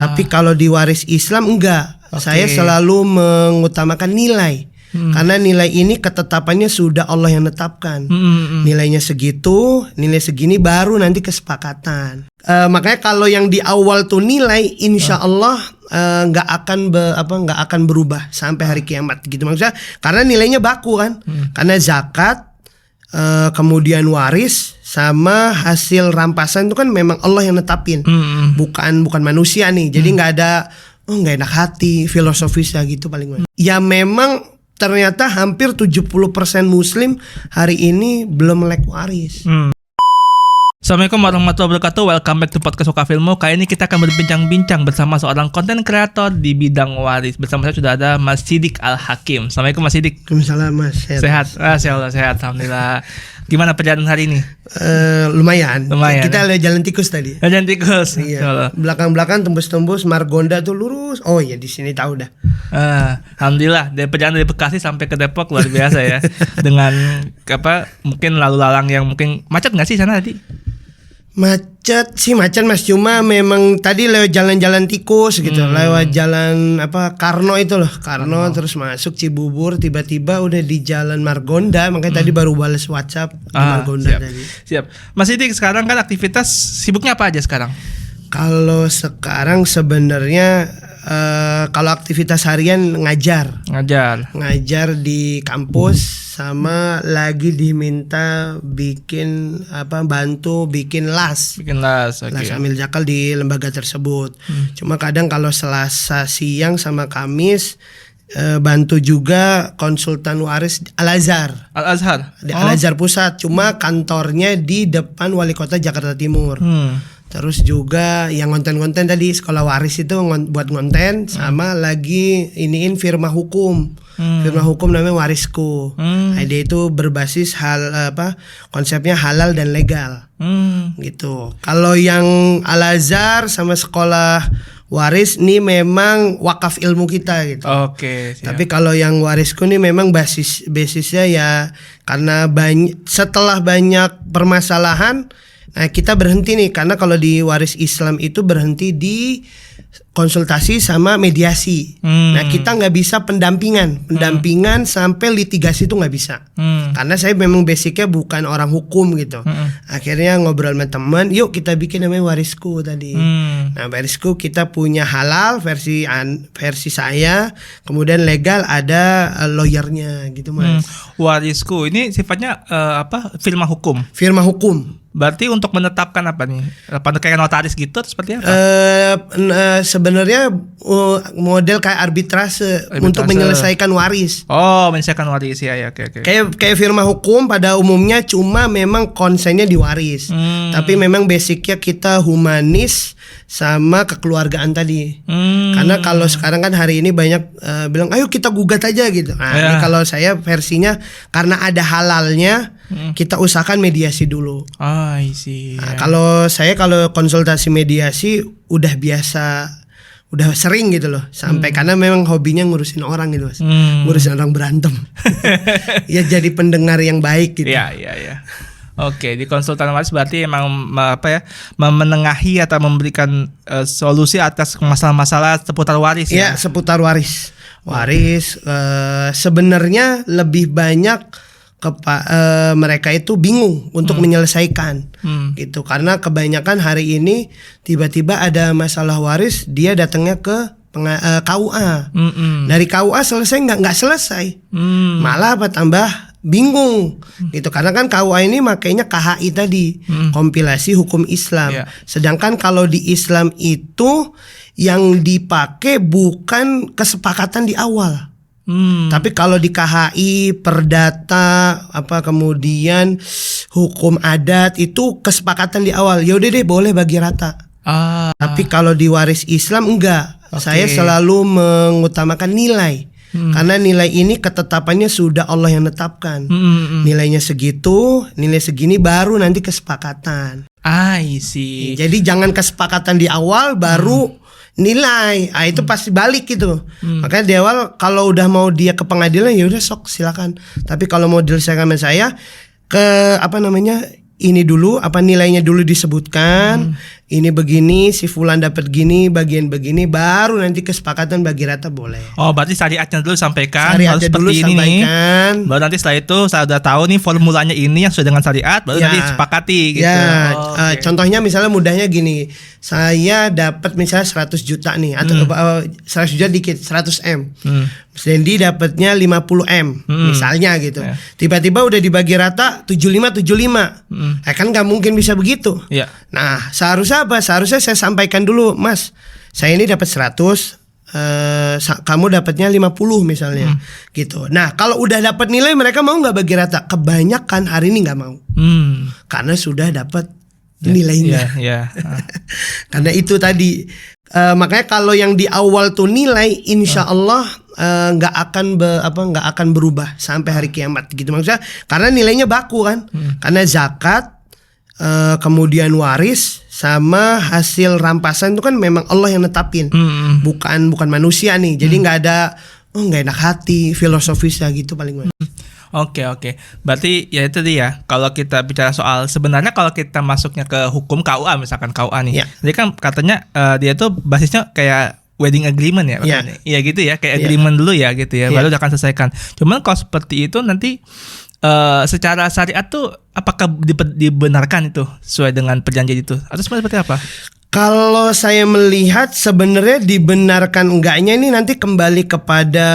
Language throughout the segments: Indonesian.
Tapi kalau di waris Islam enggak. Saya selalu mengutamakan nilai. Karena nilai ini ketetapannya sudah Allah yang netapkan. Nilainya segitu, nilai segini baru nanti kesepakatan. Makanya kalau yang di awal tuh nilai, insya Allah nggak akan berubah sampai hari kiamat gitu maksudnya. Karena nilainya baku kan. Karena zakat, kemudian waris sama hasil rampasan itu kan memang Allah yang netapin, bukan manusia nih. Jadi nggak ada nggak enak hati filosofisnya gitu paling. Ya memang ternyata hampir 70% Muslim hari ini belum melek waris. Assalamualaikum warahmatullahi wabarakatuh. Welcome back to podcast Suka Filmu. Kali ini kita akan berbincang-bincang bersama seorang konten kreator di bidang waris. Bersama saya sudah ada Mas Siddiq Al-Hakim. Assalamualaikum Mas Siddiq. Waalaikumsalam Mas. Sehat? Sehat. Alhamdulillah. Gimana perjalanan hari ini? Lumayan. Kita ya? jalan tikus tadi. Jalan tikus. Iya. Belakang-belakang tembus-tembus Margonda tuh lurus. Oh iya di sini tahu dah. Alhamdulillah. Dari perjalanan dari Bekasi sampai ke Depok luar biasa ya. Dengan mungkin lalu lalang yang mungkin macet nggak sih sana tadi? Macet Mas, cuma memang tadi lewat jalan-jalan tikus gitu, lewat jalan Karno itu loh, Karno terus masuk Cibubur, tiba-tiba udah di jalan Margonda, makanya tadi baru balas WhatsApp di Margonda tadi. Siap. Mas Siddiq, sekarang kan aktivitas sibuknya apa aja sekarang? Kalau sekarang sebenarnya kalau aktivitas harian ngajar di kampus, sama lagi diminta bantu bikin las amil jakal di lembaga tersebut. Cuma kadang kalau Selasa siang sama Kamis bantu juga konsultan waris Al-Azhar di Al-Azhar Pusat, cuma kantornya di depan Wali Kota Jakarta Timur. Terus juga yang konten-konten tadi sekolah waris itu buat konten, sama lagi iniin firma hukum. Firma hukum namanya Warisku. Dia itu berbasis konsepnya halal dan legal. Gitu. Kalau yang Al-Azhar sama sekolah waris ini memang wakaf ilmu kita gitu. Tapi kalau yang Warisku ini memang basisnya ya karena setelah banyak permasalahan, kita berhenti nih, karena kalau di waris Islam itu berhenti di konsultasi sama mediasi. Nah kita nggak bisa pendampingan sampai litigasi itu nggak bisa. Karena saya memang basicnya bukan orang hukum gitu. Akhirnya ngobrol sama teman, yuk kita bikin namanya Warisku tadi. Nah Warisku kita punya halal versi saya, kemudian legal ada lawyernya gitu Mas. Warisku ini sifatnya firma hukum. Firma hukum. Berarti untuk menetapkan apa nih? Kayak notaris gitu atau seperti apa? Sebenarnya model kayak arbitrase untuk menyelesaikan waris. Menyelesaikan waris ya, oke. Kayak firma hukum pada umumnya, cuma memang konsennya di waris. Tapi memang basicnya kita humanis sama kekeluargaan tadi. Karena kalau sekarang kan hari ini banyak bilang ayo kita gugat aja gitu. Ini kalau saya versinya karena ada halalnya, kita usahakan mediasi dulu. Kalau saya konsultasi mediasi udah biasa, udah sering gitu loh, sampai karena memang hobinya ngurusin orang gitu Mas. Ngurusin orang berantem. Ya jadi pendengar yang baik gitu. Iya. Oke, di konsultan waris berarti emang menengahi atau memberikan solusi atas masalah-masalah seputar waris ya? Iya, seputar waris. Sebenarnya lebih banyak mereka itu bingung untuk menyelesaikan gitu, karena kebanyakan hari ini tiba-tiba ada masalah waris, dia datangnya ke KUA. Dari KUA selesai nggak selesai, malah tambah bingung gitu, karena kan KUA ini makanya KHI tadi, kompilasi hukum Islam. Sedangkan kalau di Islam itu yang dipakai bukan kesepakatan di awal. Tapi kalau di KHI, perdata, kemudian hukum adat itu kesepakatan di awal. Ya udah deh boleh bagi rata. Tapi kalau di waris Islam enggak. Saya selalu mengutamakan nilai. Karena nilai ini ketetapannya sudah Allah yang netapkan. Nilainya segitu, nilai segini baru nanti kesepakatan. Jadi jangan kesepakatan di awal baru nilai, itu pasti balik gitu. Makanya di awal kalau udah mau dia ke pengadilan ya udah sok silakan. Tapi kalau mau diselesaikan sama saya ke ini dulu, nilainya dulu disebutkan, ini begini, si fulan dapat gini, bagian begini, baru nanti kesepakatan bagi rata boleh. Oh, berarti syariatnya dulu sampaikan Syariatnya harus dulu seperti ini sampaikan. nih. Baru nanti setelah itu saya udah tahu nih formulanya ini yang sesuai dengan syariat, baru nanti sepakati gitu. Ya, Oke. contohnya misalnya mudahnya gini, saya dapat misalnya 100 juta nih, atau 100 juta dikit, 100 M. Sandy dapatnya 50 M, misalnya gitu. Ya. Tiba-tiba udah dibagi rata 75. Kan nggak mungkin bisa begitu. Iya. Nah, seharusnya apa? Seharusnya saya sampaikan dulu, Mas, saya ini dapat 100, kamu dapatnya 50 misalnya, gitu. Nah, kalau udah dapat nilai, mereka mau nggak bagi rata? Kebanyakan hari ini nggak mau, karena sudah dapat nilainya. Iya. Karena itu tadi, makanya kalau yang di awal tuh nilai, insya Allah nggak akan berubah sampai hari kiamat, gitu maksudnya. Karena nilainya baku kan, karena zakat, kemudian waris sama hasil rampasan itu kan memang Allah yang netapin, bukan manusia nih. Jadi nggak ada nggak enak hati filosofisnya gitu paling. Oke. Berarti ya itu dia. Kalau kita bicara soal sebenarnya kalau kita masuknya ke hukum KUA misalkan KUA nih. Ya. Jadi kan katanya dia tuh basisnya kayak wedding agreement ya. Iya gitu ya, kayak agreement dulu ya gitu ya. Baru akan selesaikan. Cuman kalau seperti itu nanti secara syariat tuh apakah dibenarkan itu sesuai dengan perjanjian itu atau seperti apa? Kalau saya melihat sebenarnya dibenarkan enggaknya ini nanti kembali kepada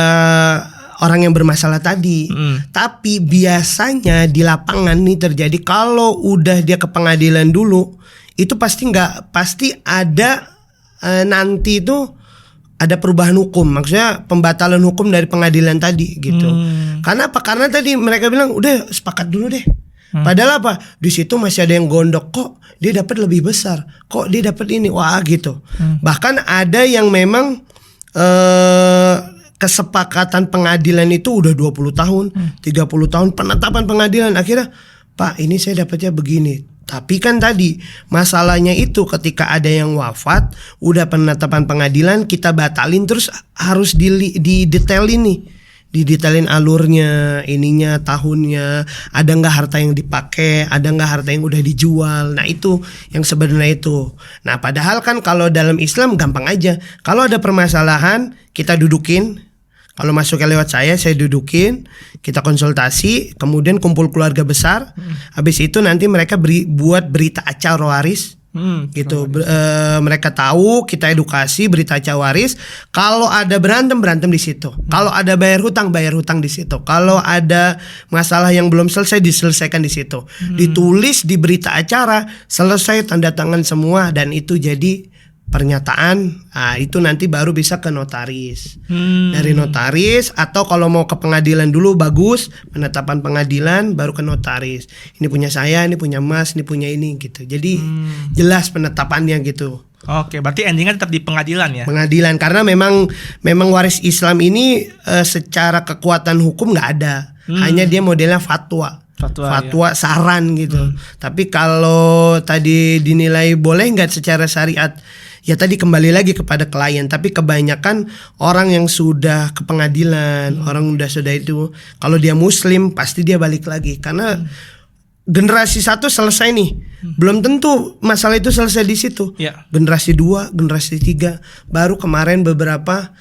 orang yang bermasalah tadi. Tapi biasanya di lapangan nih terjadi kalau udah dia ke pengadilan dulu, itu pasti ada nanti itu ada perubahan hukum, maksudnya pembatalan hukum dari pengadilan tadi gitu. Karena apa? Karena tadi mereka bilang udah sepakat dulu deh. Padahal apa? Di situ masih ada yang gondok, kok dia dapat lebih besar, kok dia dapat ini, wah gitu. Bahkan ada yang memang kesepakatan pengadilan itu udah 20 tahun, 30 tahun penetapan pengadilan, akhirnya Pak ini saya dapatnya begini. Tapi kan tadi masalahnya itu ketika ada yang wafat, udah penetapan pengadilan kita batalin, terus harus didetailin nih. Didetailin alurnya, ininya, tahunnya, ada nggak harta yang dipakai, ada nggak harta yang udah dijual. Nah itu yang sebenarnya itu. Nah padahal kan kalau dalam Islam gampang aja. Kalau ada permasalahan kita dudukin. Kalau masuknya lewat saya dudukin, kita konsultasi, kemudian kumpul keluarga besar. Habis itu nanti mereka buat berita acara waris. Gitu. Mereka tahu, kita edukasi berita acara waris. Kalau ada berantem di situ. Kalau ada bayar hutang di situ. Kalau ada masalah yang belum selesai diselesaikan di situ. Ditulis di berita acara, selesai tanda tangan semua, dan itu jadi pernyataan. Nah, itu nanti baru bisa ke notaris. Dari notaris, atau kalau mau ke pengadilan dulu bagus, penetapan pengadilan baru ke notaris. Ini punya saya, ini punya Mas, ini punya ini gitu. Jadi jelas penetapannya gitu. Oke, berarti endingnya tetap di pengadilan ya? Pengadilan, karena memang waris Islam ini secara kekuatan hukum nggak ada. Hanya dia modelnya fatwa ya. Saran gitu. Tapi kalau tadi dinilai boleh nggak secara syariat, ya tadi kembali lagi kepada klien. Tapi kebanyakan orang yang sudah ke pengadilan, orang sudah itu, kalau dia muslim pasti dia balik lagi. Karena generasi 1 selesai nih, belum tentu masalah itu selesai di situ. Generasi 2, generasi 3, baru kemarin berapa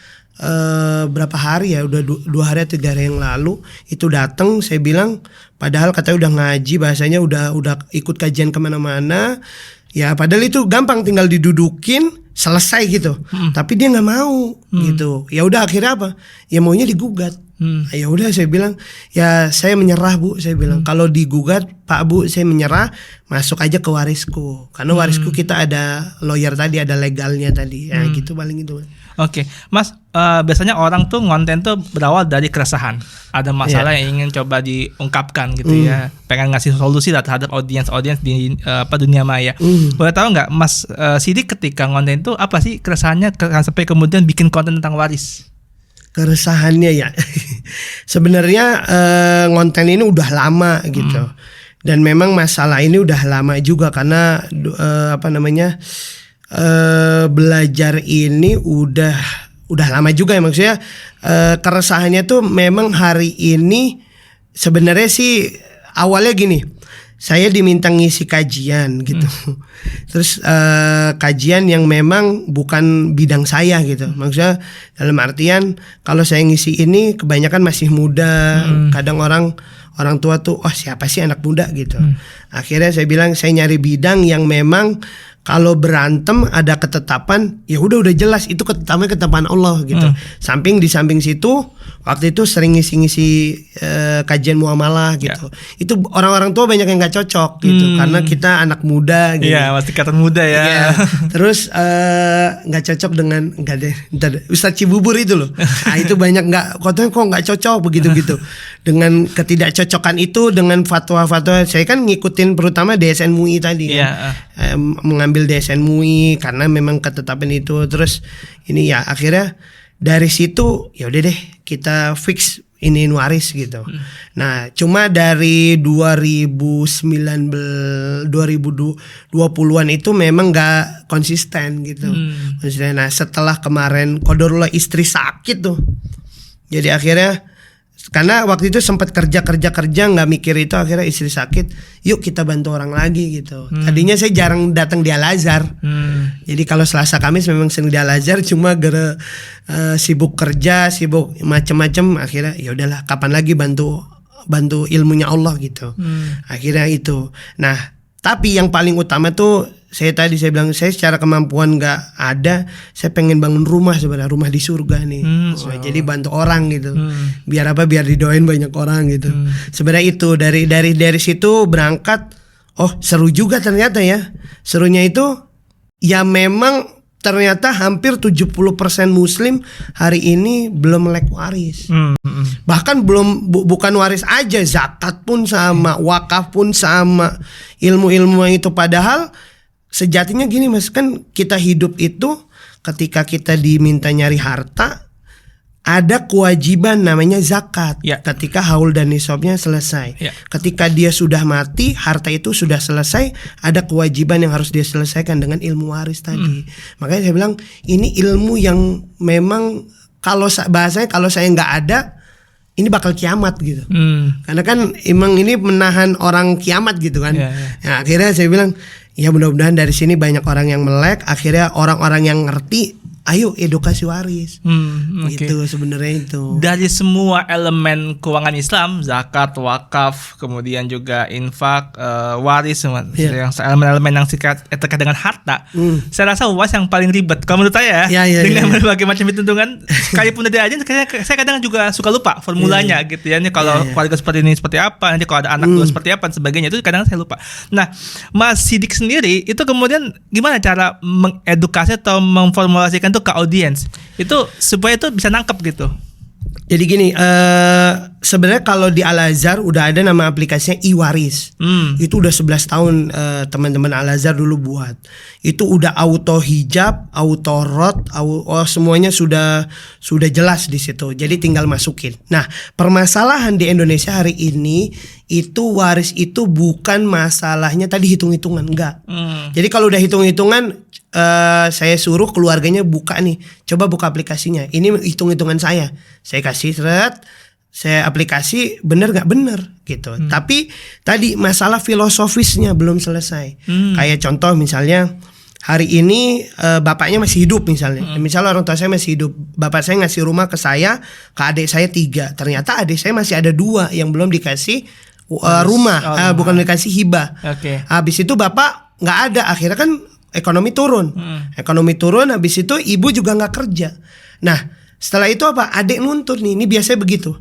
hari ya, udah 2 hari atau 3 hari yang lalu itu datang, saya bilang padahal katanya udah ngaji, bahasanya udah ikut kajian kemana-mana ya, padahal itu gampang tinggal didudukin selesai gitu. Tapi dia nggak mau gitu. Ya udah akhirnya apa? Ya maunya digugat. Ya udah saya bilang, ya saya menyerah Bu, saya bilang kalau digugat Pak Bu saya menyerah, masuk aja ke warisku. Karena warisku kita ada lawyer tadi, ada legalnya tadi. Ya gitu paling itu. Oke, Mas, biasanya orang tuh ngonten tuh berawal dari keresahan. Ada masalah yang ingin coba diungkapkan gitu ya. Pengen ngasih solusi lah terhadap audiens di dunia maya. Boleh tahu nggak, Mas Sidik ketika ngonten itu apa sih keresahannya sampai kemudian bikin konten tentang waris? Keresahannya ya, sebenarnya ngonten ini udah lama gitu. Dan memang masalah ini udah lama juga karena belajar ini udah lama juga ya, maksudnya keresahannya tuh memang hari ini sebenarnya sih awalnya gini, saya diminta ngisi kajian gitu. Terus kajian yang memang bukan bidang saya gitu. Maksudnya dalam artian kalau saya ngisi ini kebanyakan masih muda. Kadang orang tua tuh, oh siapa sih anak muda gitu. Akhirnya saya bilang saya nyari bidang yang memang kalau berantem ada ketetapan, ya udah jelas itu ketetapan Allah gitu. Di samping situ waktu itu sering ngisi kajian muamalah gitu. Itu orang-orang tua banyak yang nggak cocok gitu karena kita anak muda gitu. Iya, masih kelihatan muda ya. Iya. Terus nggak cocok dengan Ustadz Cibubur itu loh. Nah, itu banyak kok nggak cocok begitu. Dengan ketidakcocokan itu dengan fatwa-fatwa, saya kan ngikutin terutama DSN MUI tadi. Mengambil DSN MUI karena memang ketetapan itu. Terus ini ya akhirnya dari situ ya udah deh kita fix ini waris gitu. Nah, cuma dari 2020-an itu memang nggak konsisten gitu. Nah, setelah kemarin qadarullah istri sakit tuh. Jadi akhirnya karena waktu itu sempat kerja nggak mikir itu, akhirnya istri sakit, yuk kita bantu orang lagi gitu. Tadinya saya jarang datang di Al-Azhar. Jadi kalau Selasa Kamis memang sering di Al-Azhar, cuma sibuk kerja, sibuk macam-macam, akhirnya ya udahlah kapan lagi bantu ilmunya Allah gitu. Akhirnya itu. Nah, tapi yang paling utama tuh saya bilang saya secara kemampuan nggak ada, saya pengen bangun rumah sebenarnya, rumah di surga nih. Jadi bantu orang gitu. Biar didoain banyak orang gitu. Sebenarnya itu dari situ berangkat, oh seru juga ternyata ya. Serunya itu ya memang ternyata hampir 70% muslim hari ini belum melek waris. Bahkan bukan waris aja, zakat pun sama, wakaf pun sama, ilmu-ilmu itu. Padahal sejatinya gini Mas, kan kita hidup itu ketika kita diminta nyari harta ada kewajiban namanya zakat. Ketika haul dan nisabnya selesai. Ketika dia sudah mati, harta itu sudah selesai, ada kewajiban yang harus dia selesaikan dengan ilmu waris tadi. Makanya saya bilang ini ilmu yang memang kalau bahasanya kalau saya nggak ada ini bakal kiamat gitu. Karena kan emang ini menahan orang kiamat gitu kan. Nah, akhirnya saya bilang ya mudah-mudahan dari sini banyak orang yang melek, akhirnya orang-orang yang ngerti, ayo edukasi waris. Gitu sebenarnya itu. Dari semua elemen keuangan Islam, zakat, wakaf, kemudian juga infak, waris, yang elemen-elemen yang terkait dengan harta, saya rasa waris yang paling ribet. Kalau menurut saya, dengan berbagai macam hitungan, sekalipun ada aja, saya kadang juga suka lupa formulanya gitu ya. Ini kalau keluarga seperti ini seperti apa, nanti kalau ada anak dua seperti apa, dan sebagainya, itu kadang saya lupa. Nah, Mas Sidik sendiri itu kemudian gimana cara mengedukasi atau memformulasikan ke audiens itu supaya itu bisa nangkep gitu? Jadi gini, sebenarnya kalau di Al-Azhar udah ada nama aplikasinya iWaris. Itu udah 11 tahun teman-teman Al-Azhar dulu buat. Itu udah auto hijab, auto rot, semuanya sudah jelas di situ. Jadi tinggal masukin. Nah, permasalahan di Indonesia hari ini itu waris itu bukan masalahnya tadi hitung-hitungan, enggak. Jadi kalau udah hitung-hitungan, saya suruh keluarganya buka nih, coba buka aplikasinya. Ini hitung-hitungan saya kasih saya aplikasi bener nggak bener gitu. Tapi tadi masalah filosofisnya belum selesai. Kayak contoh misalnya hari ini bapaknya masih hidup misalnya. Misalnya orang tua saya masih hidup, bapak saya ngasih rumah ke saya, ke adik saya 3. Ternyata adik saya masih ada 2 yang belum dikasih rumah, bukan dikasih hibah. Habis itu bapak nggak ada, akhirnya kan ekonomi turun. Habis itu ibu juga nggak kerja. Nah, setelah itu apa? Adik nuntut nih. Ini biasanya begitu.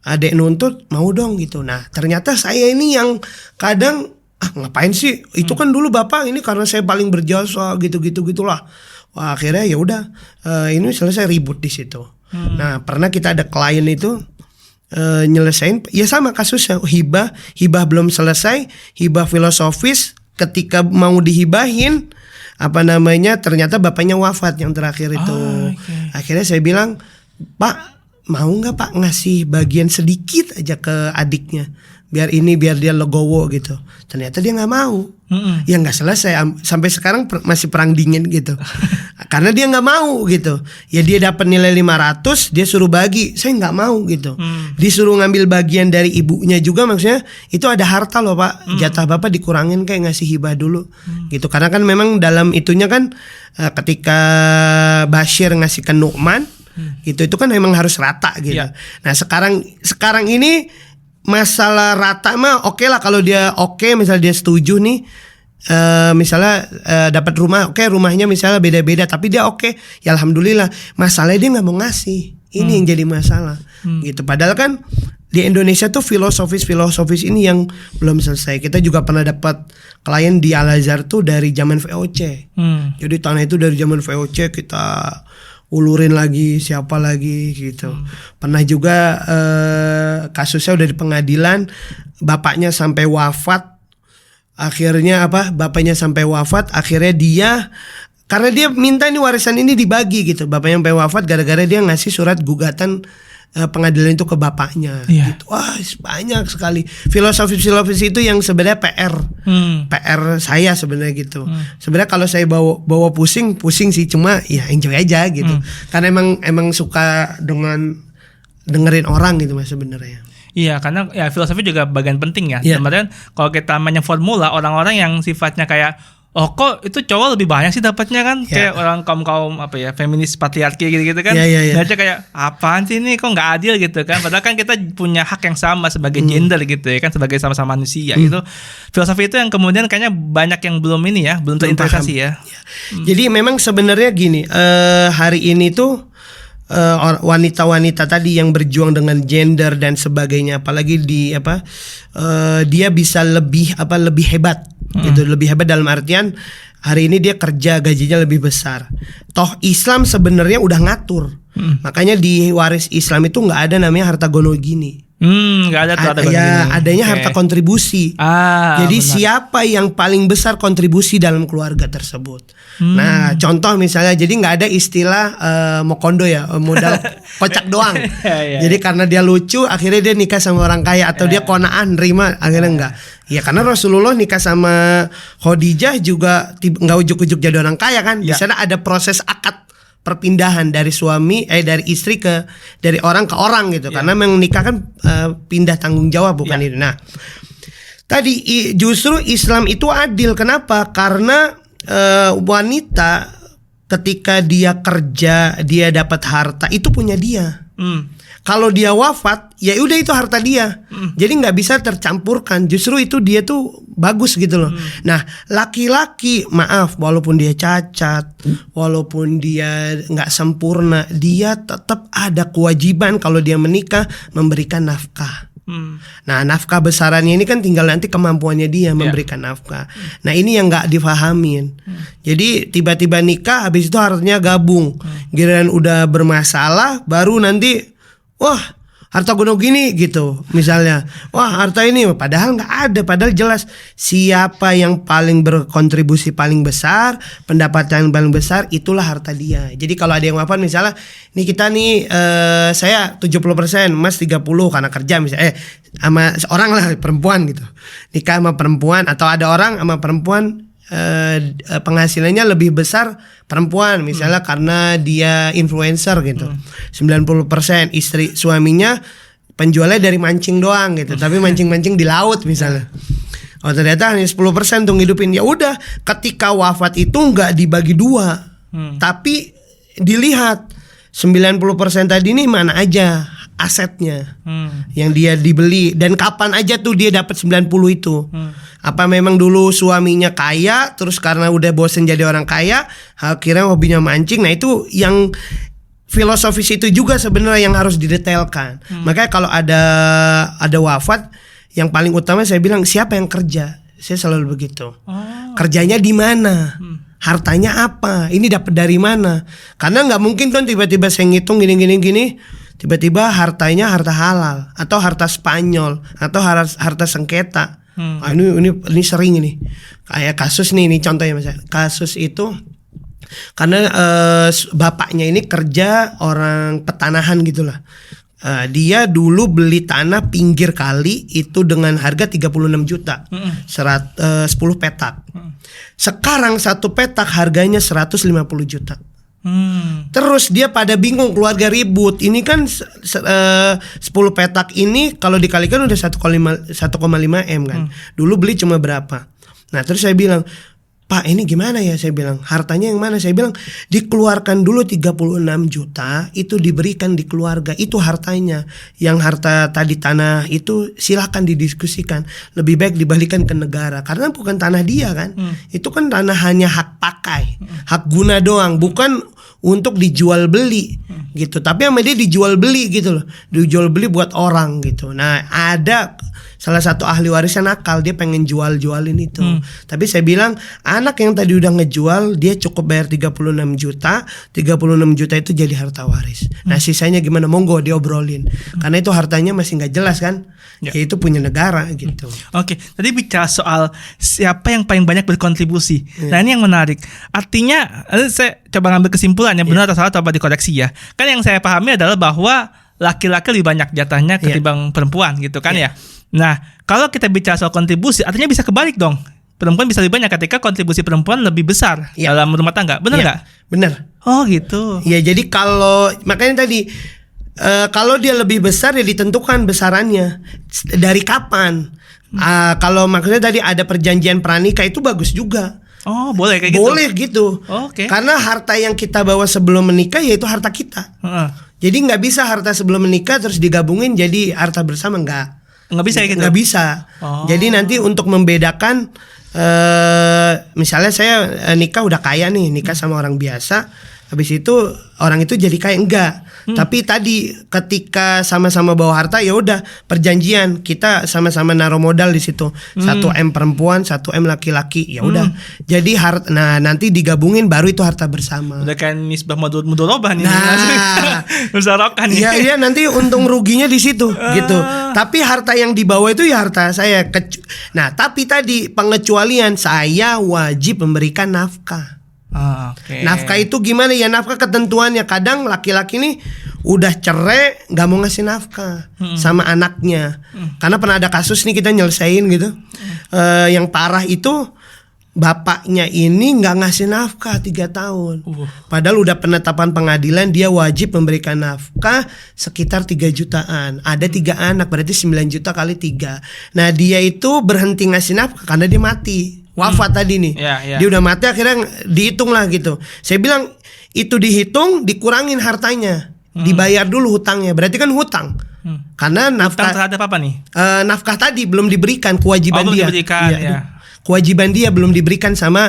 Adik nuntut mau dong gitu. Nah, ternyata saya ini yang kadang ngapain sih? Itu kan dulu bapak ini karena saya paling berjasa gitulah. Wah, akhirnya ya udah ini selesai ribut di situ. Nah, pernah kita ada klien itu nyelesain ya sama kasusnya hibah belum selesai, hibah filosofis ketika mau dihibahin ternyata bapaknya wafat yang terakhir itu. Akhirnya saya bilang, Pak, mau nggak Pak ngasih bagian sedikit aja ke adiknya, biar dia legowo gitu. Ternyata dia nggak mau. Ya nggak selesai, sampai sekarang masih perang dingin gitu. Karena dia nggak mau gitu. Ya dia dapat nilai 500, dia suruh bagi, saya nggak mau gitu. Disuruh ngambil bagian dari ibunya juga, maksudnya itu ada harta loh Pak, jatah Bapak dikurangin kayak ngasih hibah dulu gitu. Karena kan memang dalam itunya kan ketika Bashir ngasih ke Nu'man gitu, itu kan memang harus rata gitu. Nah sekarang ini masalah rata mah oke lah, kalau dia misalnya dia setuju nih, misalnya dapat rumah, rumahnya misalnya beda-beda tapi dia ya alhamdulillah. Masalahnya dia nggak mau ngasih, ini yang jadi masalah gitu. Padahal kan di Indonesia tuh filosofis ini yang belum selesai. Kita juga pernah dapat klien di Al-Azhar tuh dari zaman VOC. Jadi tanah itu dari zaman VOC kita ulurin lagi, siapa lagi gitu. Pernah juga kasusnya udah di pengadilan, bapaknya sampai wafat. Akhirnya bapaknya sampai wafat, akhirnya dia, karena dia minta ini warisan ini dibagi gitu. Bapaknya sampai wafat gara-gara dia ngasih surat gugatan pengadilan itu ke bapaknya gitu. Wah, banyak sekali filosofis itu yang sebenarnya PR saya sebenarnya gitu. Sebenarnya kalau saya bawa pusing sih, cuma ya enjoy aja gitu. Karena emang suka dengan dengerin orang gitu Mas sebenarnya. Iya, karena ya filosofi juga bagian penting ya. Kemudian kalau kita mainnya formula, orang-orang yang sifatnya kayak kok itu cowok lebih banyak sih dapatnya kan, kayak orang kaum feminis patriarki gitu kan. Baca kayak apaan sih ini, kok nggak adil gitu kan. Padahal kan kita punya hak yang sama sebagai gender gitu ya kan, sebagai sama-sama manusia gitu. Filosofi itu yang kemudian kayaknya banyak yang belum terintegrasi ya. Jadi memang sebenarnya gini, hari ini tuh wanita-wanita tadi yang berjuang dengan gender dan sebagainya, apalagi dia bisa lebih hebat gitu, lebih hebat dalam artian hari ini dia kerja gajinya lebih besar. Toh Islam sebenarnya udah ngatur, makanya di waris Islam itu nggak ada namanya harta gono gini. Nggak ada harta gono gini. Adanya harta kontribusi. Jadi benar. Siapa yang paling besar kontribusi dalam keluarga tersebut. Nah contoh misalnya, jadi nggak ada istilah mokondo ya, modal kocak doang. Jadi karena dia lucu akhirnya dia nikah sama orang kaya, atau dia konaan nerima akhirnya enggak. Ya karena Rasulullah nikah sama Khadijah juga nggak ujuk-ujuk jadi orang kaya kan. Di sana ada proses akad perpindahan dari dari istri dari orang ke orang gitu. Karena memang nikah kan pindah tanggung jawab bukan itu. Nah tadi justru Islam itu adil. Kenapa? Karena wanita ketika dia kerja, dia dapat harta, itu punya dia. Kalau dia wafat, ya udah itu harta dia. Jadi nggak bisa tercampurkan. Justru itu dia tuh bagus gitu loh. Nah, laki-laki, maaf, walaupun dia cacat, walaupun dia nggak sempurna, dia tetap ada kewajiban kalau dia menikah memberikan nafkah. Nah, nafkah besarannya ini kan tinggal nanti kemampuannya dia memberikan nafkah. Nah, ini yang nggak difahamin. Jadi tiba-tiba nikah, habis itu hartanya gabung. Giliran udah bermasalah, baru nanti wah harta gono gini gitu misalnya, wah harta ini, padahal nggak ada. Padahal jelas siapa yang paling berkontribusi paling besar, pendapatan paling besar, itulah harta dia. Jadi kalau ada yang wafat misalnya, nih kita nih saya 70%, Mas 30 karena kerja misalnya, sama seorang lah perempuan gitu, nikah sama perempuan, atau ada orang sama perempuan penghasilannya lebih besar perempuan misalnya karena dia influencer gitu. 90% istri suaminya penjualnya dari mancing doang gitu, tapi mancing-mancing di laut misalnya. Oh ternyata hanya 10% untuk ngidupin. Ya udah, ketika wafat itu nggak dibagi dua, tapi dilihat 90% tadi ini mana aja asetnya yang dia dibeli, dan kapan aja tuh dia dapat 90 itu. Apa memang dulu suaminya kaya, terus karena udah bosen jadi orang kaya, akhirnya hobinya mancing. Nah itu yang filosofis itu juga sebenarnya yang harus didetailkan. Makanya kalau ada wafat, yang paling utama saya bilang siapa yang kerja. Saya selalu begitu. Kerjanya di mana? Hartanya apa? Ini dapat dari mana? Karena nggak mungkin kan tiba-tiba saya ngitung gini, tiba-tiba hartanya harta halal atau harta Spanyol atau harta sengketa. Ini sering ini. Kayak kasus nih contohnya misalnya. Kasus itu Karena bapaknya ini kerja orang petanahan gitulah. Dia dulu beli tanah pinggir kali itu dengan harga 36 juta. 10 petak. Sekarang satu petak harganya 150 juta. Terus dia pada bingung, keluarga ribut. Ini kan 10 petak ini kalau dikalikan udah 1,5 M kan. Dulu beli cuma berapa. Nah terus saya bilang, Pak ini gimana ya, saya bilang, hartanya yang mana? Saya bilang dikeluarkan dulu 36 juta, itu diberikan di keluarga, itu hartanya. Yang harta tadi tanah itu silakan didiskusikan, lebih baik dibalikan ke negara, karena bukan tanah dia kan. Itu kan tanah hanya hak pakai, hak guna doang, bukan untuk dijual beli gitu. Tapi sama dia dijual beli gitu loh, dijual beli buat orang gitu. Nah ada salah satu ahli warisnya nakal, dia pengen jualin itu. Tapi saya bilang anak yang tadi udah ngejual, dia cukup bayar 36 juta. 36 juta itu jadi harta waris. Nah sisanya gimana, monggo diobrolin. Karena itu hartanya masih gak jelas kan, ya itu punya negara gitu. Oke, tadi bicara soal siapa yang paling banyak berkontribusi. Nah ini yang menarik. Artinya saya coba ngambil kesimpulan yang benar atau salah, coba dikoreksi ya. Kan yang saya pahami adalah bahwa laki-laki lebih banyak jatahnya ketimbang perempuan gitu kan ya. Nah, kalau kita bicara soal kontribusi, artinya bisa kebalik dong. Perempuan bisa lebih banyak ketika kontribusi perempuan lebih besar dalam rumah tangga. Benar nggak? Benar. Oh gitu. Ya jadi kalau makanya tadi kalau dia lebih besar ya ditentukan besarannya dari kapan. Kalau maksudnya tadi ada perjanjian pranikah itu bagus juga. Oh boleh kayak gitu. Boleh gitu. Oke. Karena harta yang kita bawa sebelum menikah yaitu harta kita. Jadi nggak bisa harta sebelum menikah terus digabungin jadi harta bersama, nggak bisa gitu. Nggak bisa. Jadi nanti untuk membedakan, misalnya saya nikah udah kaya nih, nikah sama orang biasa, habis itu orang itu jadi kaya, enggak. Tapi tadi ketika sama-sama bawa harta ya udah perjanjian, kita sama-sama naruh modal di situ. 1 M perempuan, 1 M laki-laki, ya udah. Jadi nah nanti digabungin baru itu harta bersama. Udah kan misbah mudorobah nih. Nah, besarokan ya. Iya nanti untung ruginya di situ gitu. Tapi harta yang dibawa itu ya harta saya. Nah, tapi tadi pengecualian, saya wajib memberikan nafkah. Nafkah itu gimana ya, nafkah ketentuannya. Kadang laki-laki nih udah cerai nggak mau ngasih nafkah sama anaknya. Karena pernah ada kasus nih kita nyelesain gitu. Yang parah itu bapaknya ini nggak ngasih nafkah 3 tahun. Padahal udah penetapan pengadilan dia wajib memberikan nafkah sekitar 3 jutaan. Ada 3 anak berarti 9 juta kali 3. Nah dia itu berhenti ngasih nafkah karena dia mati. Wafat tadi nih, dia udah mati, akhirnya dihitung lah gitu. Saya bilang itu dihitung, dikurangin hartanya, dibayar dulu hutangnya. Berarti kan hutang, karena nafkah hutang terhadap apa nih? Nafkah tadi belum diberikan, kewajiban dia. Kewajiban dia belum diberikan sama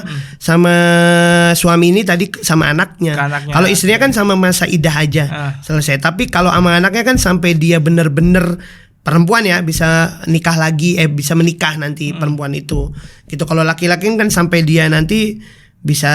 suami ini tadi, sama anaknya. Kalau istrinya kan sama masa idah aja selesai. Tapi kalau sama anaknya kan sampai dia bener-bener perempuan ya bisa nikah lagi, bisa menikah nanti perempuan itu gitu. Kalau laki-laki kan sampai dia nanti bisa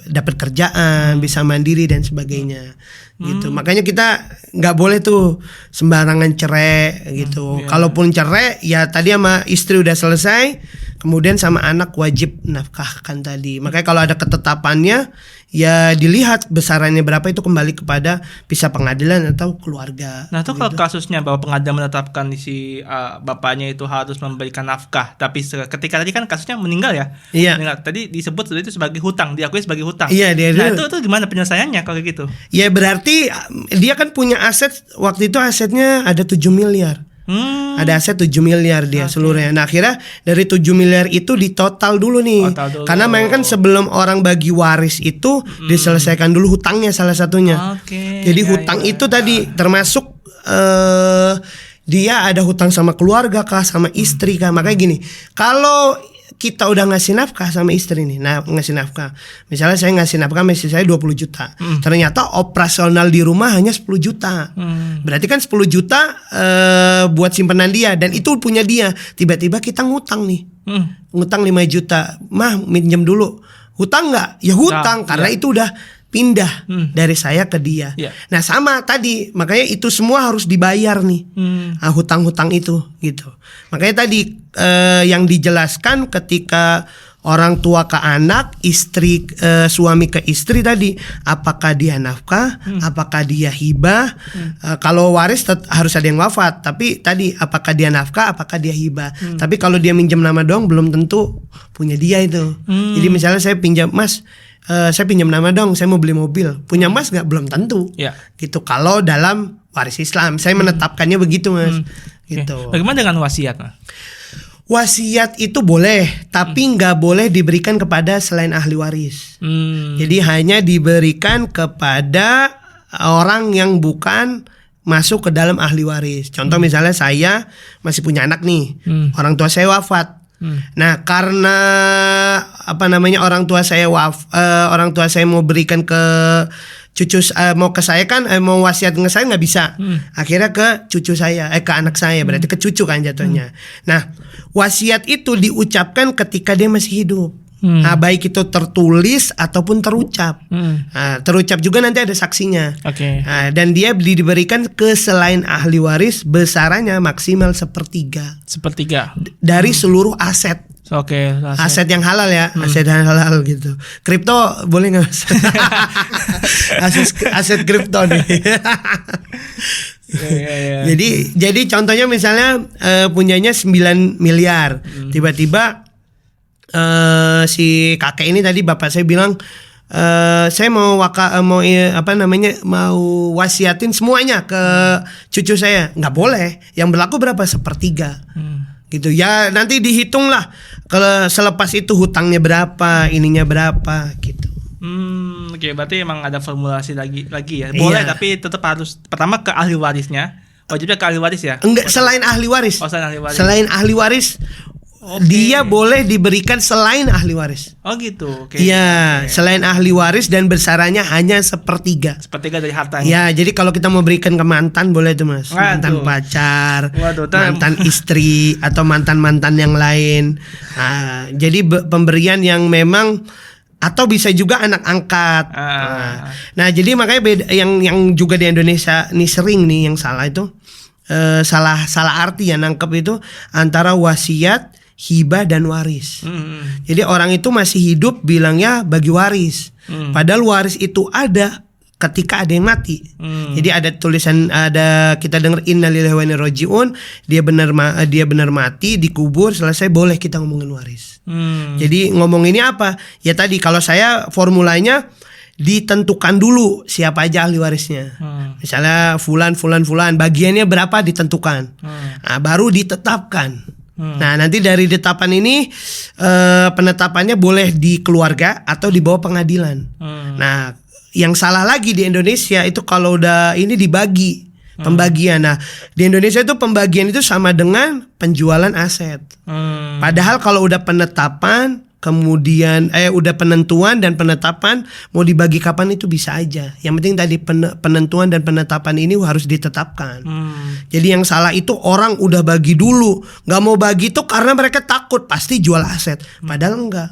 dapat kerjaan, bisa mandiri dan sebagainya gitu. Makanya kita nggak boleh tuh sembarangan cerai gitu. Kalaupun cerai ya tadi sama istri udah selesai, kemudian sama anak wajib nafkahkan tadi. Makanya kalau ada ketetapannya ya dilihat besarannya berapa, itu kembali kepada bisa pengadilan atau keluarga. Nah itu gitu. kalau kasusnya bahwa pengadilan menetapkan si bapaknya itu harus memberikan nafkah, tapi ketika tadi kan kasusnya meninggal ya. Iya. Meninggal. Tadi disebut itu sebagai hutang, diakui sebagai hutang. Iya, nah itu gimana penyelesaiannya kalau gitu? Ya berarti dia kan punya aset, waktu itu asetnya ada 7 miliar. Ada aset 7 miliar dia seluruhnya. Nah akhirnya dari 7 miliar itu ditotal dulu nih. Karena memang kan sebelum orang bagi waris itu diselesaikan dulu hutangnya salah satunya. Jadi hutang itu tadi termasuk dia ada hutang sama keluarga kah, sama istri kah. Makanya gini, kalau kita udah ngasih nafkah sama istri nih, ngasih nafkah. Misalnya saya ngasih nafkah sama istri saya 20 juta. Ternyata operasional di rumah hanya 10 juta. Berarti kan 10 juta buat simpanan dia, dan itu punya dia. Tiba-tiba kita ngutang nih. Ngutang 5 juta. Mah minjem dulu. Hutang nggak? Ya hutang, karena itu udah pindah dari saya ke dia. Nah sama tadi, makanya itu semua harus dibayar nih. Hutang-hutang itu gitu. Makanya tadi yang dijelaskan ketika orang tua ke anak, istri suami ke istri tadi, apakah dia nafkah, apakah dia hibah? Kalau waris harus ada yang wafat, tapi tadi apakah dia nafkah, apakah dia hibah? Tapi kalau dia minjem nama dong, belum tentu punya dia itu. Jadi misalnya saya pinjam, Mas, saya pinjam nama dong, saya mau beli mobil, punya Mas nggak? Belum tentu. Gitu. Kalau dalam waris Islam, saya menetapkannya begitu, Mas. Gitu. Bagaimana dengan wasiat, Mas? Wasiat itu boleh, tapi nggak boleh diberikan kepada selain ahli waris. Jadi hanya diberikan kepada orang yang bukan masuk ke dalam ahli waris. Contoh misalnya saya masih punya anak nih, orang tua saya wafat. Nah, karena orang tua saya mau berikan ke cucu, mau ke saya kan, mau wasiat ke saya nggak bisa. Akhirnya ke cucu saya, ke anak saya, berarti ke cucu kan jatuhnya. Nah, wasiat itu diucapkan ketika dia masih hidup. Nah, baik itu tertulis ataupun terucap. Nah, terucap juga nanti ada saksinya. Nah, dan dia diberikan ke selain ahli waris, besarannya maksimal sepertiga dari seluruh aset. Aset yang halal ya, aset yang halal gitu. Kripto boleh nggak, Mas? aset kripto nih. Jadi contohnya misalnya punyanya 9 miliar, tiba-tiba si kakek ini tadi bapak saya bilang, saya mau wasiatin semuanya ke cucu saya. Nggak boleh. Yang berlaku berapa? Sepertiga. Gitu ya, nanti dihitung lah kalau selepas itu hutangnya berapa, ininya berapa gitu. Berarti emang ada formulasi lagi ya. Boleh, tapi tetap harus pertama ke ahli warisnya. Wajibnya ke ahli waris ya? Enggak, selain ahli waris. Selain ahli waris. Dia boleh diberikan selain ahli waris. Oh gitu. Iya, selain ahli waris dan besarannya hanya sepertiga dari hartanya. Ya, jadi kalau kita mau berikan ke mantan boleh tuh, Mas. Mantan pacar, mantan istri atau mantan-mantan yang lain. Nah, jadi pemberian yang memang, atau bisa juga anak angkat. Nah, jadi makanya beda, yang juga di Indonesia nih sering nih yang salah itu, salah arti ya nangkep itu antara wasiat, hibah dan waris. Jadi orang itu masih hidup bilangnya bagi waris. Padahal waris itu ada ketika ada yang mati. Jadi ada tulisan, ada kita dengar innalillahi wa inna ilaihi raji'un, dia benar mati, dikubur, selesai boleh kita ngomongin waris. Jadi ngomong ini apa? Ya tadi kalau saya formulanya ditentukan dulu siapa aja ahli warisnya. Misalnya fulan, bagiannya berapa ditentukan. Nah, baru ditetapkan. Nah, nanti dari tetapan ini penetapannya boleh di keluarga atau di bawah pengadilan. Nah, yang salah lagi di Indonesia itu kalau udah ini dibagi pembagian. Nah, di Indonesia itu pembagian itu sama dengan penjualan aset. Padahal kalau udah penetapan, kemudian udah penentuan dan penetapan, mau dibagi kapan itu bisa aja. Yang penting tadi penentuan dan penetapan ini harus ditetapkan. Jadi yang salah itu orang udah bagi dulu, nggak mau bagi itu karena mereka takut pasti jual aset. Padahal enggak.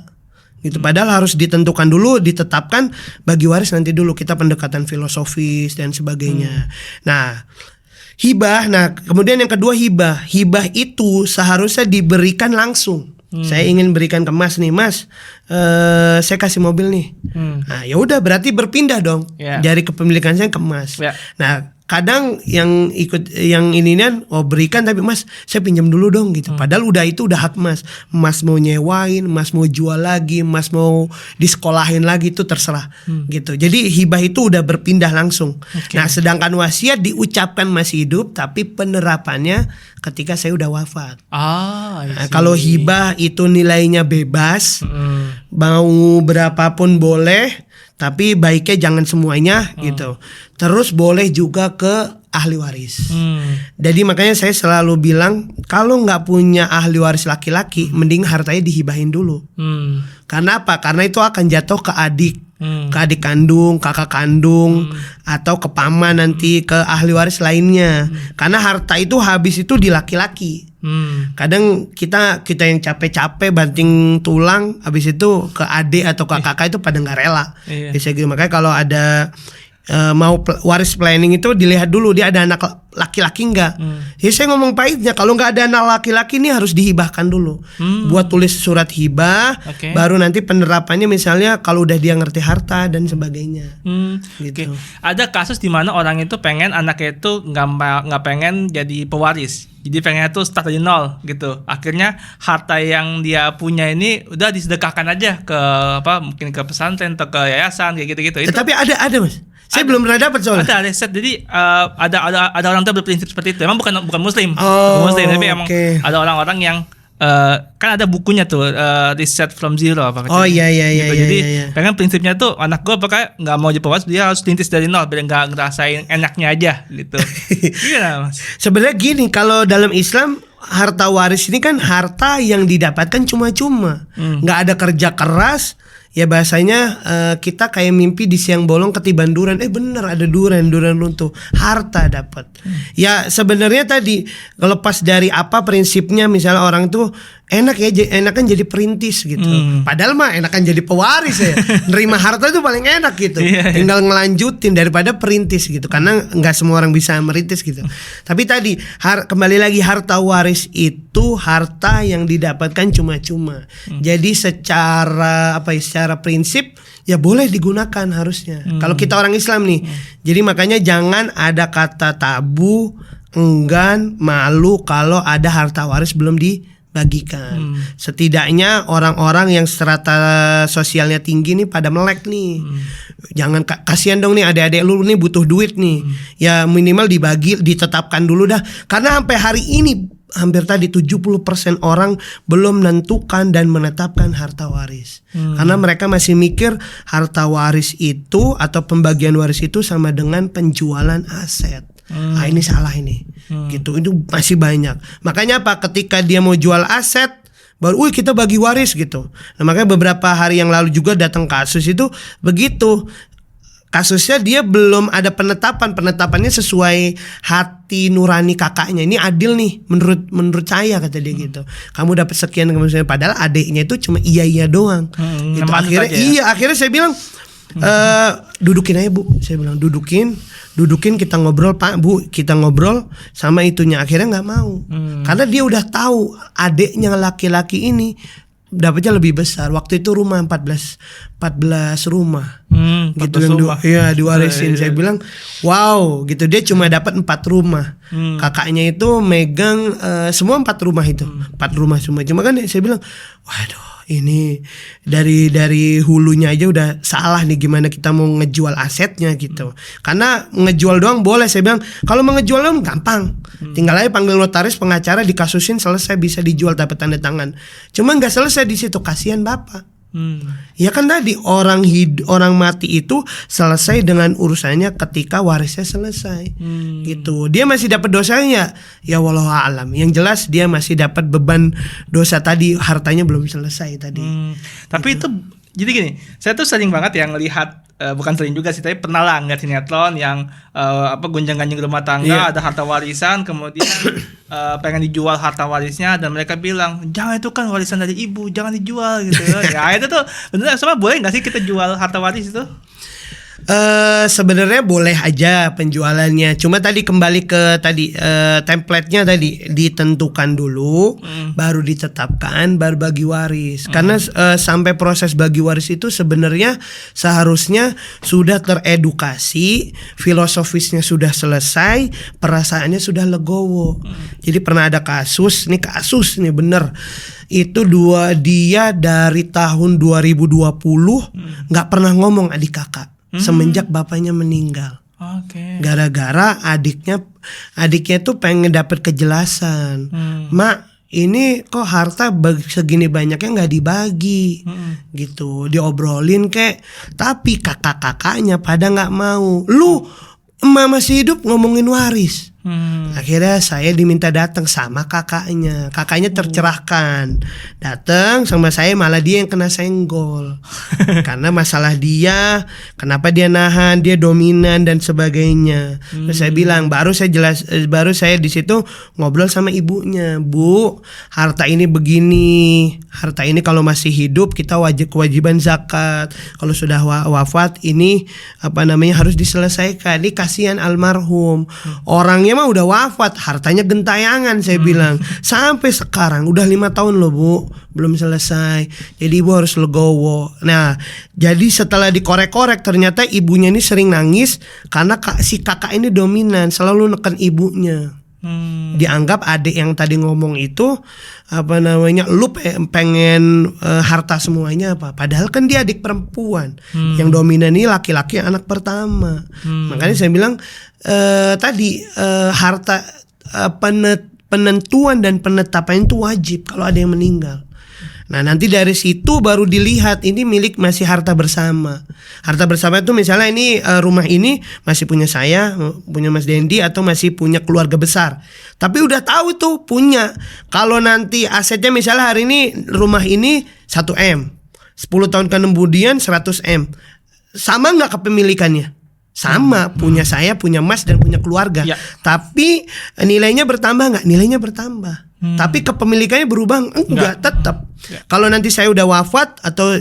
Gitu. Padahal harus ditentukan dulu, ditetapkan, bagi waris nanti dulu, kita pendekatan filosofis dan sebagainya. Nah, hibah. Nah, kemudian yang kedua hibah. Hibah itu seharusnya diberikan langsung. Saya ingin berikan ke Mas nih, Mas, saya kasih mobil nih. Nah, ya udah berarti berpindah dong dari kepemilikan saya ke Mas. Nah, kadang yang ikut yang ininya berikan, tapi Mas saya pinjam dulu dong gitu. Padahal itu udah hak Mas. Mas mau nyewain, Mas mau jual lagi, Mas mau disekolahin lagi, itu terserah gitu. Jadi hibah itu udah berpindah langsung. Nah, sedangkan wasiat diucapkan masih hidup, tapi penerapannya ketika saya udah wafat. Nah, kalau hibah itu nilainya bebas, mau berapapun boleh, tapi baiknya jangan semuanya gitu. Terus boleh juga ke ahli waris. Jadi makanya saya selalu bilang, kalau nggak punya ahli waris laki-laki, mending hartanya dihibahin dulu. Karena apa? Karena itu akan jatuh ke adik, ke adik kandung, kakak kandung, atau ke paman nanti, ke ahli waris lainnya. Karena harta itu habis itu di laki-laki. Kadang kita yang capek-capek banting tulang, habis itu ke adik atau ke kakak itu pada nggak rela. Bisa gitu. Makanya kalau ada mau waris planning itu dilihat dulu dia ada anak laki-laki enggak. Jadi saya ngomong pahitnya, kalau nggak ada anak laki-laki ini harus dihibahkan dulu. Buat tulis surat hibah, baru nanti penerapannya misalnya kalau udah dia ngerti harta dan sebagainya. Gitu. Ada kasus di mana orang itu pengen anaknya itu nggak pengen jadi pewaris. Jadi pengennya tuh start dari nol gitu. Akhirnya harta yang dia punya ini udah disedekahkan aja ke mungkin ke pesantren atau ke yayasan kayak gitu-gitu. Tapi ada Mas. Saya belum pernah dapat soalnya. Ada riset. Jadi ada orang tua berprinsip seperti itu. Emang bukan muslim. Bukan muslim, tapi emang ada orang-orang yang kan ada bukunya tuh Reset from Zero apa gitu. Iya. Jadi pengen prinsipnya tuh anak gue pakai nggak mau jadi pewaris, dia harus rintis dari nol biar nggak ngerasain enaknya aja gitu. Iya Mas. Sebenarnya gini, kalau dalam Islam harta waris ini kan harta yang didapatkan cuma-cuma, nggak ada kerja keras. Ya bahasanya kita kayak mimpi di siang bolong ketiban duren. Bener ada duren runtuh, harta dapat. Ya sebenarnya tadi lepas dari apa prinsipnya, misalnya orang tuh enakan jadi perintis gitu. Padahal mah enakan jadi pewaris ya. Nerima harta itu paling enak gitu. Tinggal ngelanjutin daripada perintis gitu. Karena nggak semua orang bisa merintis gitu. Tapi tadi kembali lagi, harta waris itu harta yang didapatkan cuma-cuma. Jadi secara secara prinsip ya boleh digunakan harusnya. Kalau kita orang Islam nih. Jadi makanya jangan ada kata tabu, enggan, malu kalau ada harta waris belum dibagikan. Setidaknya orang-orang yang strata sosialnya tinggi nih pada melek nih. Jangan kasihan dong nih adik-adik lu nih butuh duit nih. Ya minimal dibagi, ditetapkan dulu dah. Karena sampai hari ini hampir tadi 70% orang belum menentukan dan menetapkan harta waris. Karena mereka masih mikir harta waris itu atau pembagian waris itu sama dengan penjualan aset. Ini salah ini. Gitu. Itu masih banyak. Makanya apa? Ketika dia mau jual aset, baru kita bagi waris gitu. Nah, makanya beberapa hari yang lalu juga datang kasus itu begitu. Kasusnya dia belum ada penetapannya sesuai hati nurani kakaknya. Ini adil nih menurut saya, kata dia gitu. Kamu dapat sekian, padahal adiknya itu cuma iya doang. Gitu. Akhirnya saya bilang dudukin aja Bu. Saya bilang dudukin kita ngobrol Pak Bu, kita ngobrol sama itunya. Akhirnya nggak mau. Karena dia udah tahu adiknya laki-laki ini dapatnya lebih besar. Waktu itu rumah 14 rumah. Gitu yang diwarisin. Saya bilang, wow, gitu. Dia cuma dapat 4 rumah. Kakaknya itu megang semua 4 rumah itu. 4 rumah semua. Cuma kan saya bilang, waduh, ini dari hulunya aja udah salah nih, gimana kita mau ngejual asetnya gitu. Karena ngejual doang boleh, saya bilang. Kalau mau ngejual doang gampang. Tinggal aja panggil notaris, pengacara, dikasusin, selesai, bisa dijual, dapat tanda tangan. Cuma nggak selesai di situ, kasihan bapak. Ya kan tadi orang mati itu selesai dengan urusannya ketika warisnya selesai. Gitu. Dia masih dapat dosanya, ya wallahu alam. Yang jelas dia masih dapat beban dosa tadi, hartanya belum selesai tadi. Tapi itu jadi gini, saya tuh sering banget yang lihat, bukan sering juga sih, tapi pernah lah ngeliat sinetron yang gonjang-ganjing rumah tangga, ada harta warisan, kemudian pengen dijual harta warisnya, dan mereka bilang jangan, itu kan warisan dari ibu, jangan dijual gitu. Ya itu tuh bener, sama boleh nggak sih kita jual harta waris itu? Sebenarnya boleh aja penjualannya. Cuma tadi kembali ke tadi template-nya tadi ditentukan dulu, baru ditetapkan, baru bagi waris. Karena sampai proses bagi waris itu sebenarnya seharusnya sudah teredukasi, filosofisnya sudah selesai, perasaannya sudah legowo. Jadi pernah ada kasus nih bener. Itu dia dari tahun 2020 nggak pernah ngomong adik kakak. Semenjak bapaknya meninggal. Gara-gara adiknya tuh pengen dapat kejelasan. Mak, ini kok harta segini banyaknya nggak dibagi, gitu. Diobrolin kek, tapi kakak-kakaknya pada nggak mau. Lu emak masih hidup ngomongin waris. Akhirnya saya diminta datang sama kakaknya. Kakaknya tercerahkan. Datang sama saya, malah dia yang kena senggol. Karena masalah dia, kenapa dia nahan, dia dominan dan sebagainya. Terus saya bilang, baru saya di situ ngobrol sama ibunya. Bu, harta ini begini. Harta ini kalau masih hidup kita kewajiban zakat. Kalau sudah wafat ini harus diselesaikan. Ini kasihan almarhum. Orangnya mah udah wafat, hartanya gentayangan, saya bilang. Sampai sekarang udah 5 tahun loh Bu, belum selesai. Jadi ibu harus legowo. Nah, jadi setelah dikorek-korek ternyata ibunya ini sering nangis karena si kakak ini dominan, selalu neken ibunya. Dianggap adik yang tadi ngomong itu lu pengen harta semuanya apa, padahal kan dia adik perempuan. Yang dominan ini laki-laki anak pertama. Makanya saya bilang harta penentuan dan penetapan itu wajib kalau ada yang meninggal. Nah, nanti dari situ baru dilihat ini milik masih harta bersama. Harta bersama itu misalnya ini rumah ini masih punya saya, punya Mas Dendi, atau masih punya keluarga besar. Tapi udah tahu tuh punya. Kalau nanti asetnya misalnya hari ini rumah ini 1M, 10 tahun kemudian 100M. Sama nggak kepemilikannya? Sama, punya saya, punya Mas, dan punya keluarga. Ya. Tapi nilainya bertambah nggak? Nilainya bertambah. Tapi kepemilikannya berubah? Enggak, tetap. Ya. Kalau nanti saya udah wafat atau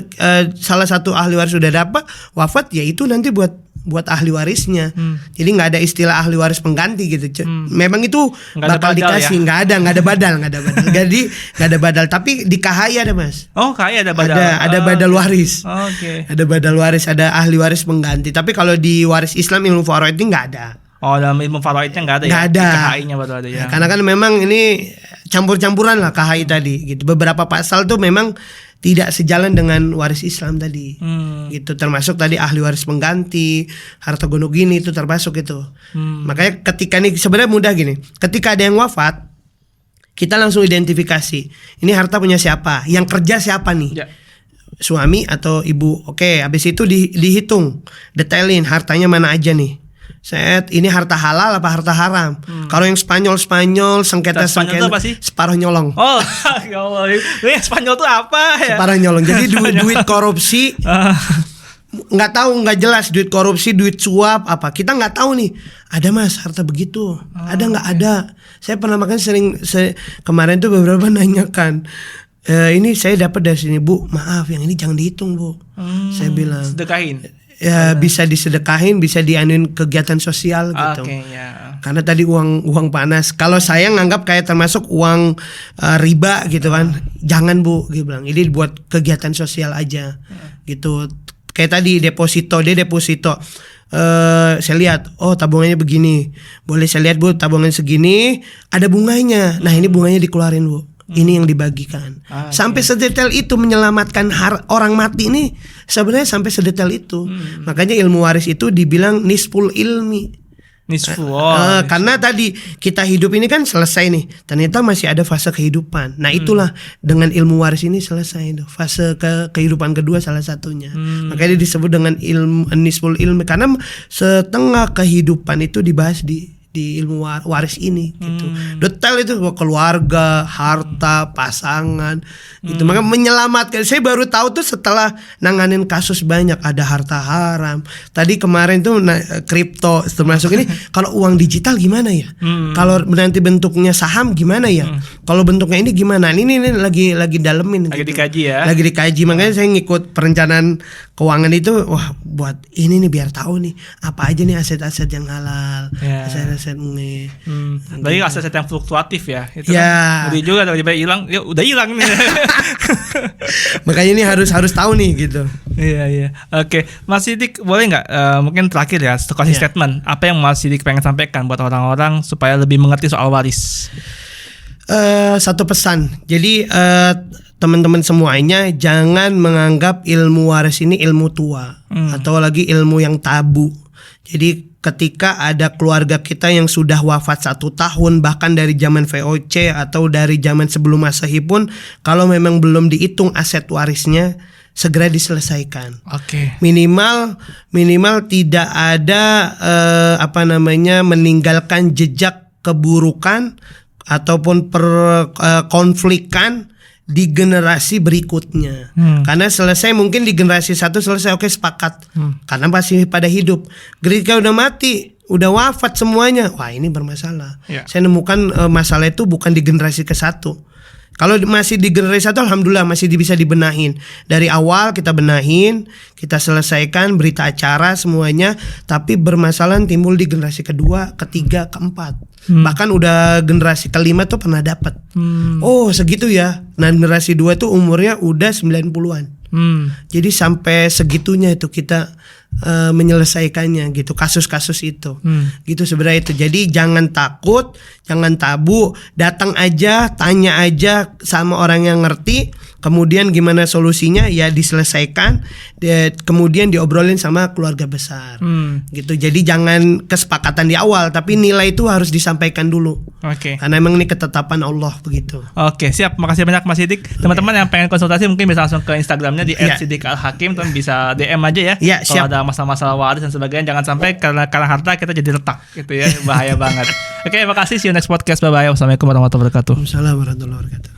salah satu ahli waris sudah dapat wafat, ya itu nanti buat ahli warisnya. Jadi nggak ada istilah ahli waris pengganti gitu. Memang itu nggak bakal dikasih, nggak ada badal. Jadi nggak ada badal. Tapi di KHI ada Mas. Oh, KHI ada badal. Ada badal waris. Oke. Ada badal waris, ada ahli waris pengganti. Tapi kalau di waris Islam ilmu faraid ini nggak ada. Oh, dalam ilmu faraidnya nggak ada ya? Nggak ada. Di KHI-nya baru ada ya. Karena kan memang ini campur-campuran lah KHI tadi. Gitu. Beberapa pasal tuh memang tidak sejalan dengan waris Islam tadi. Gitu, termasuk tadi ahli waris pengganti, harta gono gini itu termasuk itu. Makanya ketika nih sebenarnya mudah gini. Ketika ada yang wafat, kita langsung identifikasi. Ini harta punya siapa? Yang kerja siapa nih? Ya. Suami atau ibu. Oke, habis itu dihitung, detailin hartanya mana aja nih. Ini harta halal apa harta haram? Kalau yang Spanyol sengketa separuh nyolong. Oh, ya Allah. Ini Spanyol tuh apa ya? Separuh nyolong. Jadi duit korupsi nggak jelas, duit korupsi, duit suap apa. Kita nggak tahu nih. Ada Mas harta begitu? Ada nggak ada? Saya pernah kemarin tuh beberapa nanyakan. Ini saya dapat dari sini Bu. Maaf, yang ini jangan dihitung Bu. Saya bilang. Sedekahin. Ya bisa disedekahin, bisa dianuin kegiatan sosial gitu. Ya. Karena tadi uang panas. Kalau saya nganggap kayak termasuk uang riba gitu kan. Jangan Bu, gitu bilang. Ini buat kegiatan sosial aja. Gitu. Kayak tadi deposito, saya lihat, oh tabungannya begini. Boleh saya lihat Bu, tabungan segini, ada bunganya. Nah, ini bunganya dikeluarin Bu. Ini yang dibagikan. Sampai sedetail itu menyelamatkan orang mati ini, sebenarnya sampai sedetail itu. Makanya ilmu waris itu dibilang nisful ilmi. Karena tadi kita hidup ini kan selesai nih, ternyata masih ada fase kehidupan. Nah itulah dengan ilmu waris ini selesai tuh. Fase kehidupan kedua salah satunya. Makanya disebut dengan ilmu nisful ilmi, karena setengah kehidupan itu dibahas di ilmu waris ini gitu. Detail itu keluarga, harta, pasangan gitu. Maka menyelamatkan. Saya baru tahu tuh setelah nanganin kasus banyak, ada harta haram. Tadi kemarin tuh kripto termasuk ini. Kalau uang digital gimana ya? Kalau nanti bentuknya saham gimana ya? Kalau bentuknya ini gimana? Ini lagi dalemin. Lagi gitu. Dikaji ya. Lagi dikaji. Makanya saya ngikut perencanaan keuangan itu. Wah, buat ini nih biar tahu nih apa aja nih aset-aset yang halal. Aset-aset Berarti aset yang fluktuatif ya. Itu kan ngeri juga tiba-tiba hilang, ya udah hilang nih. Makanya ini harus tahu nih gitu. Iya. Oke, Mas Sidik boleh nggak mungkin terakhir ya, closing statement apa yang Mas Sidik pengen sampaikan buat orang-orang supaya lebih mengerti soal waris? Satu pesan. Jadi teman-teman semuanya jangan menganggap ilmu waris ini ilmu tua atau lagi ilmu yang tabu. Jadi ketika ada keluarga kita yang sudah wafat 1 tahun, bahkan dari zaman VOC atau dari zaman sebelum Masehi pun, kalau memang belum dihitung aset warisnya, segera diselesaikan. Minimal tidak ada meninggalkan jejak keburukan ataupun konflikan di generasi berikutnya. Karena selesai mungkin di generasi satu selesai, oke sepakat. Karena masih pada hidup. Ketika udah mati, udah wafat semuanya, wah ini bermasalah. Saya nemukan masalah itu bukan di generasi ke-1. Kalau masih di generasi 1, alhamdulillah masih bisa dibenahin. Dari awal kita benahin, kita selesaikan berita acara semuanya. Tapi bermasalah timbul di generasi kedua, ketiga, keempat. Bahkan udah generasi kelima tuh pernah dapat. Oh segitu ya. Nah generasi 2 tuh umurnya udah 90-an. Jadi sampai segitunya itu kita menyelesaikannya gitu, kasus-kasus itu. Gitu sebenarnya itu. Jadi jangan takut, jangan tabu, datang aja, tanya aja sama orang yang ngerti, kemudian gimana solusinya ya diselesaikan, kemudian diobrolin sama keluarga besar. Gitu. Jadi jangan kesepakatan di awal, tapi nilai itu harus disampaikan dulu. Karena emang ini ketetapan Allah begitu. Siap. Makasih banyak Mas Siddiq. Teman-teman yang pengen konsultasi mungkin bisa langsung ke Instagramnya di @siddiqalhakim, teman bisa DM aja ya. Kalau ada masalah-masalah waris dan sebagainya, jangan sampai karena harta kita jadi retak gitu ya, bahaya banget. Makasih, see you next podcast, bye bye. Wassalamualaikum warahmatullahi wabarakatuh. Waalaikumsalam warahmatullahi wabarakatuh.